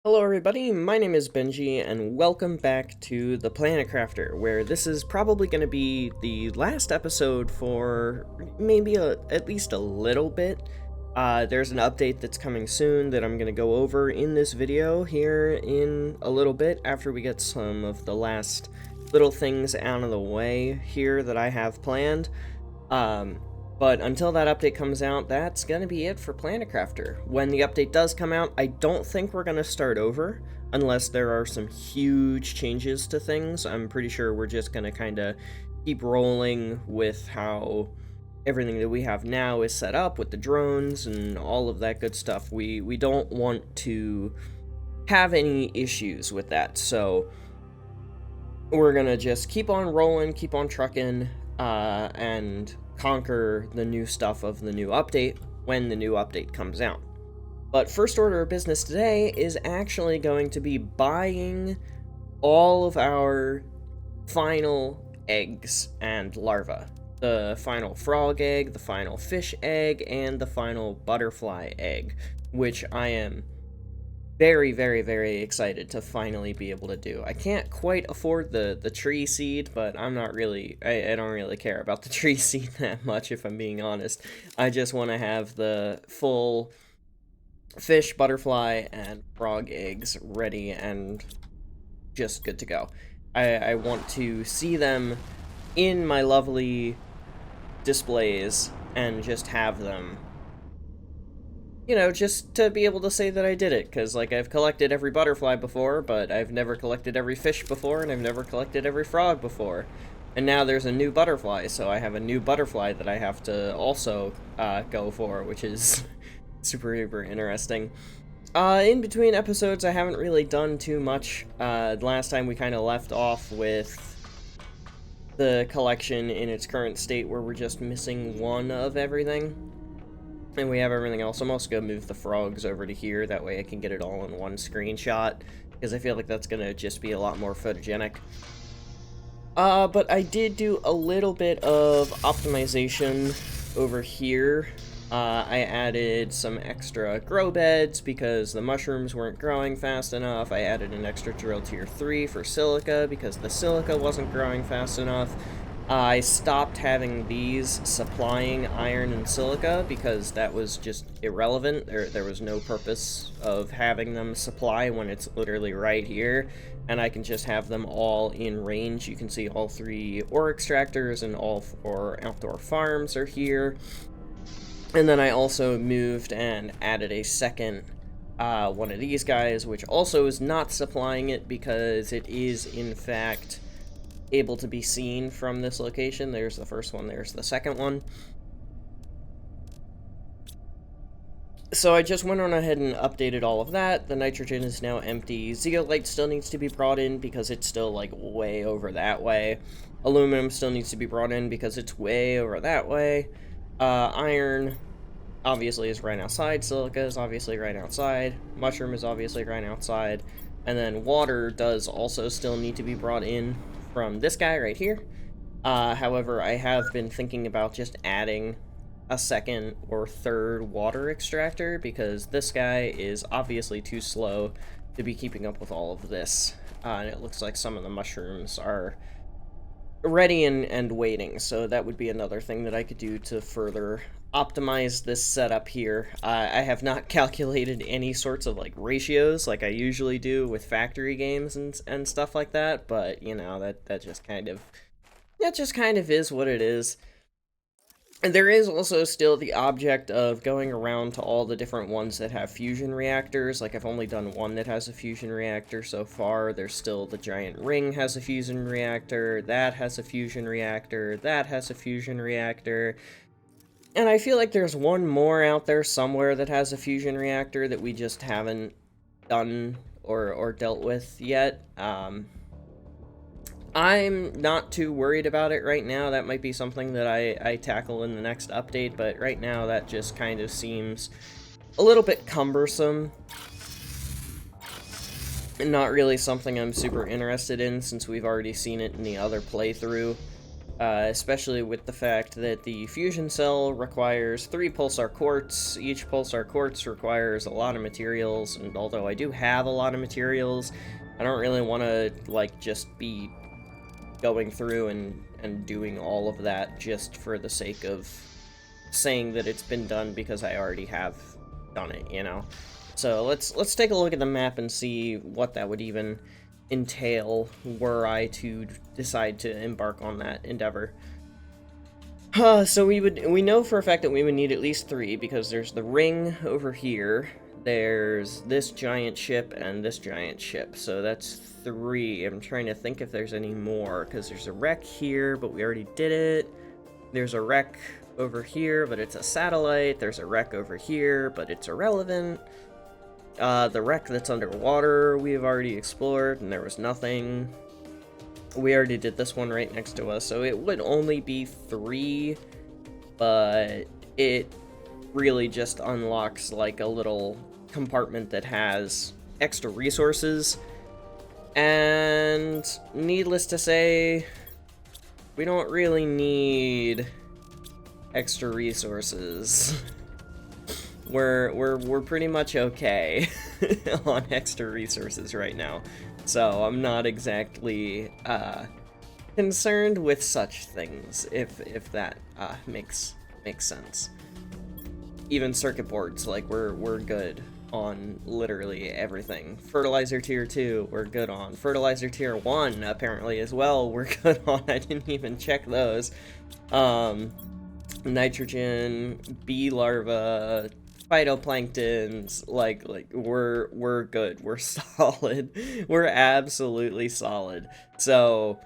Hello everybody, my name is Benji, and welcome back to the Planet Crafter, where this is probably going to be the last episode for maybe at least a little bit. There's an update that's coming soon that I'm going to go over in this video here in a little bit after we get some of the last little things out of the way here that I have planned. But until that update comes out, that's going to be it for Planet Crafter. When the update does come out, I don't think we're going to start over, unless there are some huge changes to things. I'm pretty sure we're just going to kind of keep rolling with how everything that we have now is set up with the drones and all of that good stuff. We don't want to have any issues with that, so we're going to just keep on rolling, keep on trucking, and conquer the new stuff of the new update when the new update comes out. But first order of business today is actually going to be buying all of our final eggs and larvae. The final frog egg, the final fish egg, and the final butterfly egg, which I am very, very, very excited to finally be able to do. I can't quite afford the tree seed, but I'm not really, I don't really care about the tree seed that much, if I'm being honest. I just want to have the full fish, butterfly, and frog eggs ready and just good to go. I want to see them in my lovely displays and just have them, you know, just to be able to say that I did it, because, like, I've collected every butterfly before, but I've never collected every fish before, and I've never collected every frog before. And now there's a new butterfly, so I have a new butterfly that I have to also go for, which is super, super interesting. In between episodes, I haven't really done too much. Last time we kind of left off with the collection in its current state, where we're just missing one of everything. And we have everything else. I'm also going to move the frogs over to here, that way I can get it all in one screenshot, because I feel like that's going to just be a lot more photogenic. But I did do a little bit of optimization over here. I added some extra grow beds because the mushrooms weren't growing fast enough. I added an extra drill tier 3 for silica because the silica wasn't growing fast enough. I stopped having these supplying iron and silica because that was just irrelevant. There was no purpose of having them supply when it's literally right here, and I can just have them all in range. You can see all 3 ore extractors and all 4 outdoor farms are here. And then I also moved and added a second one of these guys, which also is not supplying it because it is, in fact, able to be seen from this location. There's the first one, there's the second one. So I just went on ahead and updated all of that. The nitrogen is now empty. Zeolite still needs to be brought in because it's still, like, way over that way. Aluminum still needs to be brought in because it's way over that way. Iron obviously is right outside. Silica is obviously right outside. Mushroom is obviously right outside. And then water does also still need to be brought in from this guy right here. However, I have been thinking about just adding a second or third water extractor because this guy is obviously too slow to be keeping up with all of this. And it looks like some of the mushrooms are ready and waiting, so that would be another thing that I could do to further optimize this setup here. I have not calculated any sorts of, like, ratios like I usually do with factory games and stuff like that, but, you know, that just kind of is what it is. And there is also still the object of going around to all the different ones that have fusion reactors. Like, I've only done one that has a fusion reactor so far. There's still the giant ring has a fusion reactor, that has a fusion reactor, that has a fusion reactor. And I feel like there's one more out there somewhere that has a fusion reactor that we just haven't done or dealt with yet. I'm not too worried about it right now. That might be something that I tackle in the next update, but right now that just kind of seems a little bit cumbersome. And not really something I'm super interested in since we've already seen it in the other playthrough. especially with the fact that the fusion cell requires 3 pulsar quartz. Each pulsar quartz requires a lot of materials, and although I do have a lot of materials, I don't really want to, like, just be going through and doing all of that just for the sake of saying that it's been done because I already have done it, you know? So let's take a look at the map and see what that would even entail were I to decide to embark on that endeavor. So we know for a fact that we would need at least 3, because there's the ring over here, there's this giant ship, and this giant ship, so that's 3. I'm trying to think if there's any more, because there's a wreck here, but we already did it. There's a wreck over here, but it's a satellite. There's a wreck over here, but it's irrelevant. The wreck that's underwater we've already explored, and there was nothing. We already did this one right next to us, so it would only be 3, but it really just unlocks like a little compartment that has extra resources, and needless to say, we don't really need extra resources. We're pretty much okay on extra resources right now, so I'm not exactly concerned with such things, if that makes sense. Even circuit boards, like, we're good on literally everything. Fertilizer tier 2, we're good on. Fertilizer tier 1, apparently, as well, we're good on. I didn't even check those. Nitrogen, bee larva, phytoplanktons, like we're good. We're solid. We're absolutely solid. So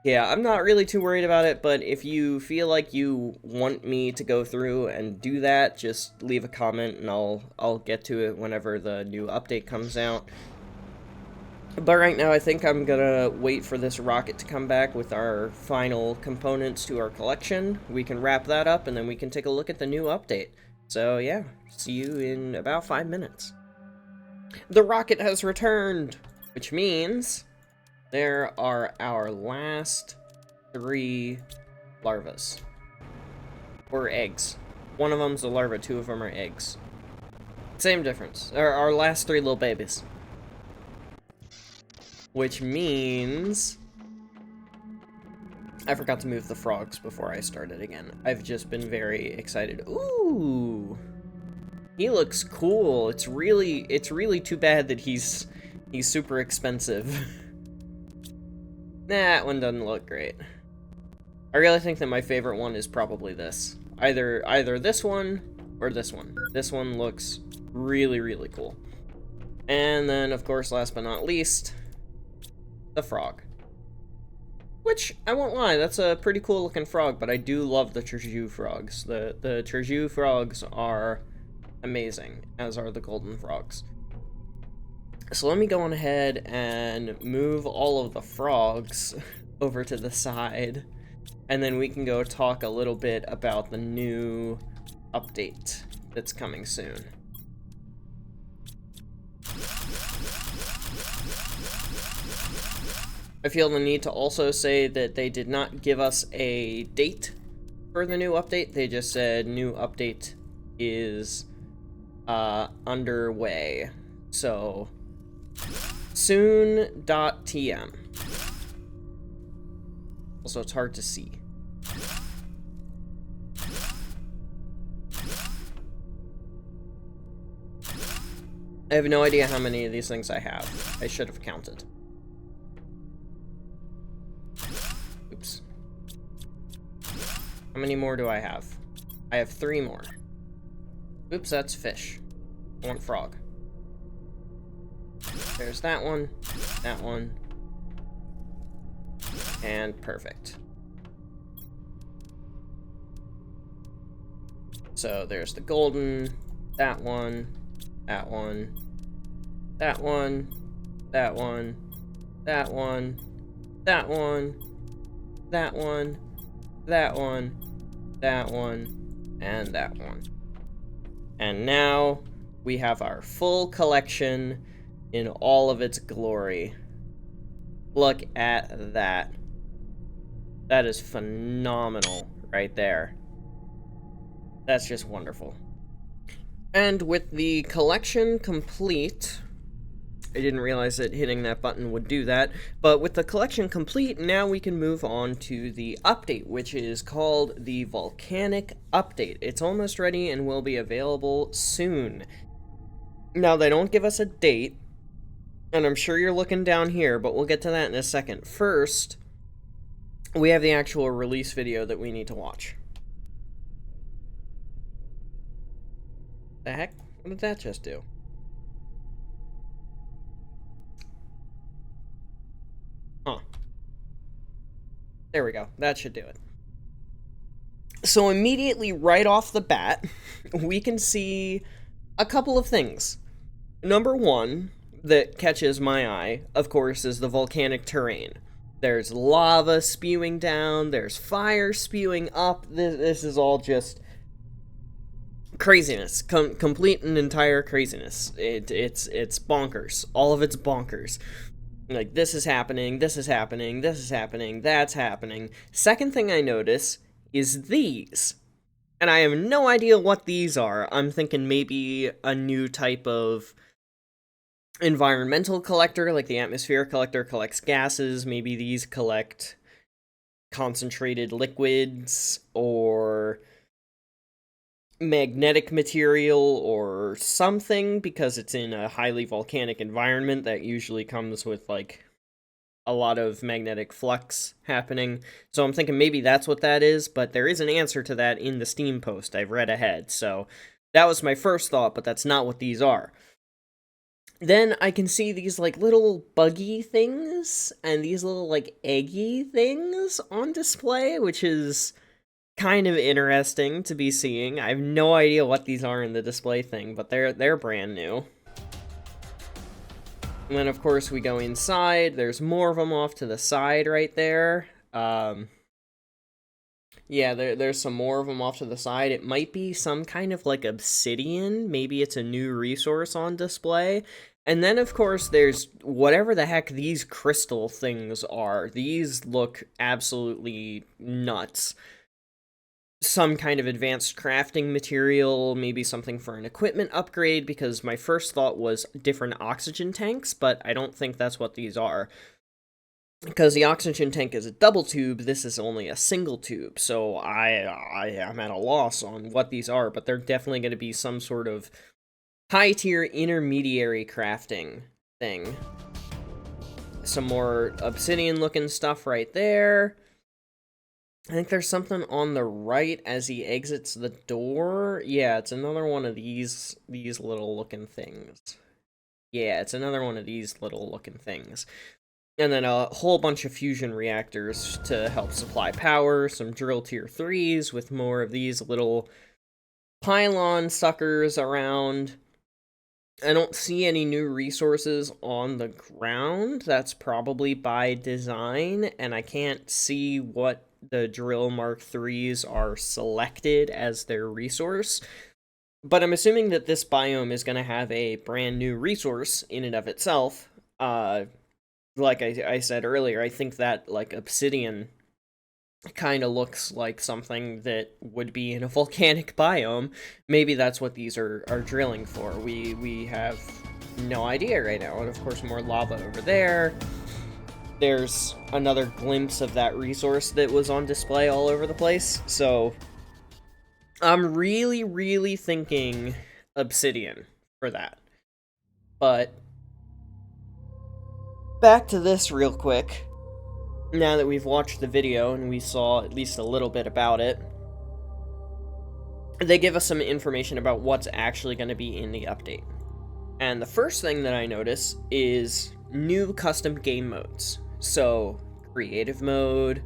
yeah, I'm not really too worried about it, but if you feel like you want me to go through and do that, just leave a comment and I'll get to it whenever the new update comes out. But right now, I think I'm gonna wait for this rocket to come back with our final components to our collection. We can wrap that up, and then we can take a look at the new update. So yeah, see you in about 5 minutes. The rocket has returned, which means there are our last 3 larvas. Or eggs. One of them's a larva, 2 of them are eggs. Same difference. Our last 3 little babies. Which means I forgot to move the frogs before I started again. I've just been very excited. Ooh, he looks cool. It's really too bad that he's super expensive. Nah, that one doesn't look great. I really think that my favorite one is probably this. Either this one or this one. This one looks really cool. And then, of course, last but not least, the frog. Which, I won't lie, that's a pretty cool looking frog, but I do love the Terjou frogs. The Terjou frogs are amazing, as are the golden frogs. So let me go on ahead and move all of the frogs over to the side, and then we can go talk a little bit about the new update that's coming soon. I feel the need to also say that they did not give us a date for the new update. They just said new update is underway. So soon.tm. Also, it's hard to see. I have no idea how many of these things I have. I should have counted. Oops. How many more do I have? I have 3 more. Oops, that's fish. I want frog. There's that one, and perfect. So there's the golden, that one, that one, that one, that one, that one, that one, that one, that one, that one, and that one. And now we have our full collection in all of its glory. Look at that. That is phenomenal right there. That's just wonderful. And with the collection complete, I didn't realize that hitting that button would do that, but with the collection complete, now we can move on to the update, which is called the Volcanic Update. It's almost ready and will be available soon. Now, they don't give us a date, and I'm sure you're looking down here, but we'll get to that in a second. First, we have the actual release video that we need to watch. The heck? What did that just do? Huh. There we go. That should do it. So immediately right off the bat, we can see a couple of things. Number one that catches my eye, of course, is the volcanic terrain. There's lava spewing down, there's fire spewing up. This is all just craziness. Complete and entire craziness. It's bonkers. All of it's bonkers. Like, this is happening, this is happening, this is happening, that's happening. Second thing I notice is these. And I have no idea what these are. I'm thinking maybe a new type of environmental collector, like the atmosphere collector collects gases. Maybe these collect concentrated liquids or magnetic material or something, because it's in a highly volcanic environment that usually comes with like a lot of magnetic flux happening. So I'm thinking maybe that's what that is, but there is an answer to that in the Steam post I've read ahead. So that was my first thought, but that's not what these are. Then I can see these like little buggy things and these little like eggy things on display, which is kind of interesting to be seeing. I have no idea what these are in the display thing, but they're brand new. And then of course we go inside. There's more of them off to the side right there. Yeah, there's some more of them off to the side. It might be some kind of like obsidian. Maybe it's a new resource on display. And then, of course, there's whatever the heck these crystal things are. These look absolutely nuts. Some kind of advanced crafting material, maybe something for an equipment upgrade, because my first thought was different oxygen tanks, but I don't think that's what these are. Because the oxygen tank is a double tube, this is only a single tube, so I am at a loss on what these are, but they're definitely going to be some sort of high-tier intermediary crafting thing. Some more obsidian-looking stuff right there. I think there's something on the right as he exits the door. Yeah, it's another one of these little-looking things. Yeah, it's another one of these little-looking things. And then a whole bunch of fusion reactors to help supply power, some drill tier 3s with more of these little pylon suckers around. I don't see any new resources on the ground. That's probably by design, and I can't see what the drill Mark IIIs are selected as their resource. But I'm assuming that this biome is going to have a brand new resource in and of itself. Like I said earlier, I think that like obsidian kind of looks like something that would be in a volcanic biome. Maybe that's what these are drilling for. We have no idea right now. And of course, more lava over there. There's another glimpse of that resource that was on display all over the place. So I'm really, really thinking obsidian for that. But back to this real quick. Now that we've watched the video and we saw at least a little bit about it, they give us some information about what's actually going to be in the update. And the first thing that I notice is new custom game modes. So, creative mode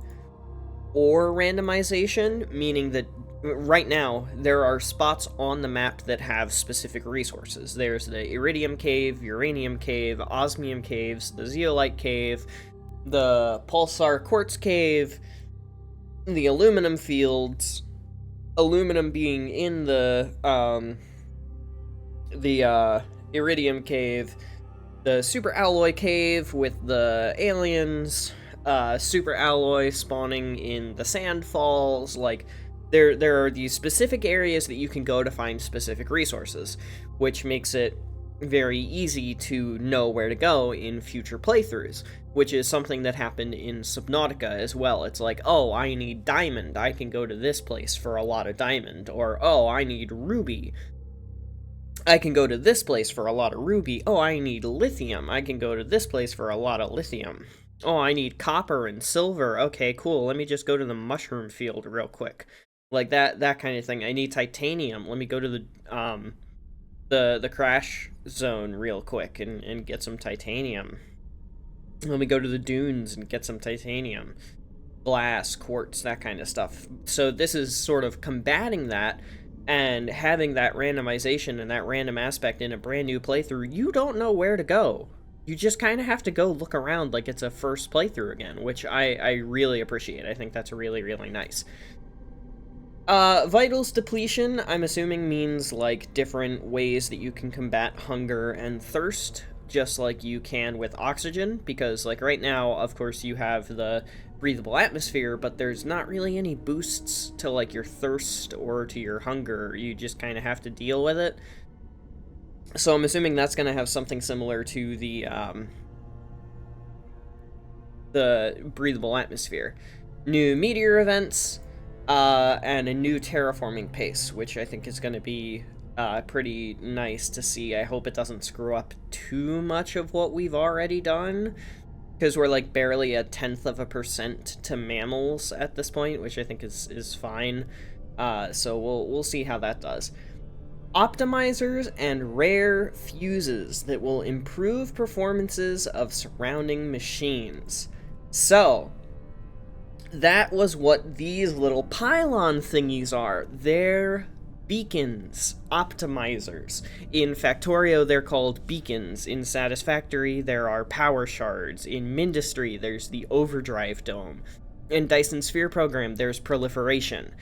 or randomization, meaning that right now there are spots on the map that have specific resources. There's the Iridium Cave, Uranium Cave, Osmium Caves, the Zeolite Cave, the Pulsar Quartz Cave, the Aluminum Fields, aluminum being in the Iridium Cave, the Super Alloy Cave with the aliens, super alloy spawning in the sand falls. Like, there are these specific areas that you can go to find specific resources, which makes it very easy to know where to go in future playthroughs, which is something that happened in Subnautica as well. It's like, oh, I need diamond, I can go to this place for a lot of diamond, or, oh, I need ruby, I can go to this place for a lot of ruby. Oh, I need lithium, I can go to this place for a lot of lithium. Oh, I need copper and silver. Okay, cool, let me just go to the mushroom field real quick. Like that kind of thing. I need titanium, let me go to the crash zone real quick and get some titanium. Let me go to the dunes and get some titanium. Glass, quartz, that kind of stuff. So this is sort of combating that, and having that randomization and that random aspect in a brand new playthrough. You don't know where to go. You just kind of have to go look around like it's a first playthrough again, which I really appreciate. I think that's really, really nice. Vitals depletion, I'm assuming, means, like, different ways that you can combat hunger and thirst, just like you can with oxygen, because, like, right now, of course, you have the breathable atmosphere, but there's not really any boosts to, like, your thirst or to your hunger. You just kind of have to deal with it. So I'm assuming that's going to have something similar to the breathable atmosphere. New meteor events, and a new terraforming pace, which I think is going to be pretty nice to see. I hope it doesn't screw up too much of what we've already done, because we're like barely 0.1% to mammals at this point, which I think is fine. So we'll see how that does. Optimizers and rare fuses that will improve performances of surrounding machines. So that was what these little pylon thingies are. They're beacons, optimizers. In Factorio, they're called beacons. In Satisfactory, there are power shards. In Mindustry, there's the overdrive dome. In Dyson Sphere Program, there's proliferation.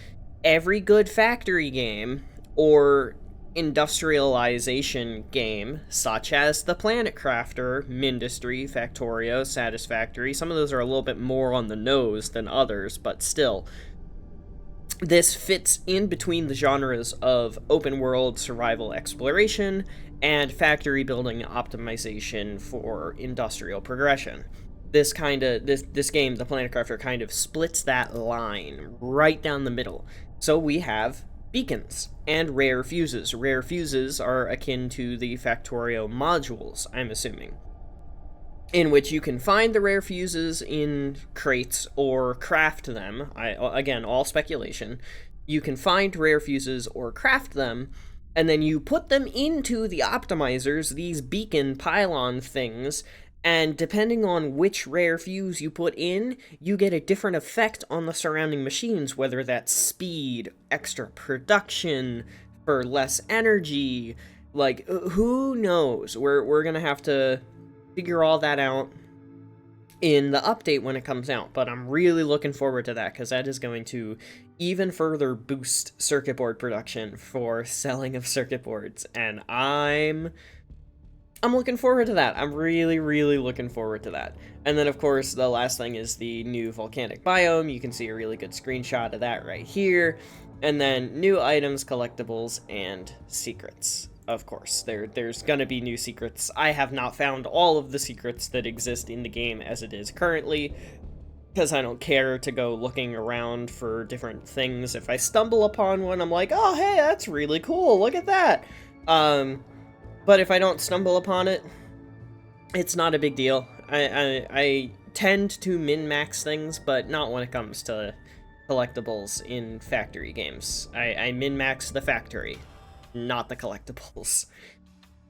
Every good factory game, or industrialization game, such as the Planet Crafter, Mindustry, Factorio, Satisfactory. Some of those are a little bit more on the nose than others, but still. This fits in between the genres of open world survival exploration and factory building optimization for industrial progression. This game, the Planet Crafter, kind of splits that line right down the middle. So we have beacons and rare fuses. Rare fuses are akin to the Factorio modules, I'm assuming, in which you can find the rare fuses in crates or craft them. Again, all speculation. You can find rare fuses or craft them, and then you put them into the optimizers, these beacon pylon things, and depending on which rare fuse you put in, you get a different effect on the surrounding machines, whether that's speed, extra production, for less energy. Like, who knows? We're gonna have to figure all that out in the update when it comes out, but I'm really looking forward to that, because that is going to even further boost circuit board production for selling of circuit boards, and I'm looking forward to that. I'm really, really looking forward to that. And then, of course, the last thing is the new volcanic biome. You can see a really good screenshot of that right here. And then new items, collectibles, and secrets. Of course, there's gonna be new secrets. I have not found all of the secrets that exist in the game as it is currently, because I don't care to go looking around for different things. If I stumble upon one, I'm like, oh, hey, that's really cool, look at that. But if I don't stumble upon it, it's not a big deal. I tend to min-max things, but not when it comes to collectibles in factory games. I min-max the factory, not the collectibles.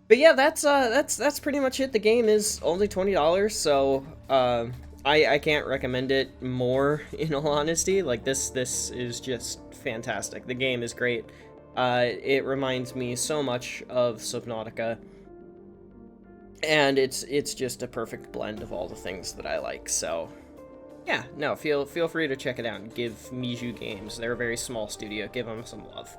But yeah, that's pretty much it. The game is only $20, so I can't recommend it more, in all honesty. Like, this is just fantastic. The game is great. It reminds me so much of Subnautica, and it's just a perfect blend of all the things that I like. So yeah, no, feel free to check it out and give Miju Games, they're a very small studio, give them some love.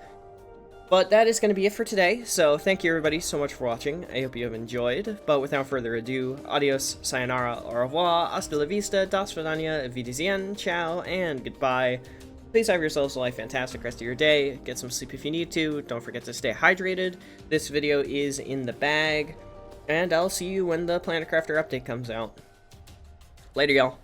But that is going to be it for today, so thank you everybody so much for watching. I hope you have enjoyed, but without further ado, adios, sayonara, au revoir, hasta la vista, das vidania, wiedersehen, ciao, and goodbye. Please have yourselves a fantastic rest of your day, get some sleep if you need to, don't forget to stay hydrated. This video is in the bag, and I'll see you when the Planet Crafter update comes out. Later, y'all.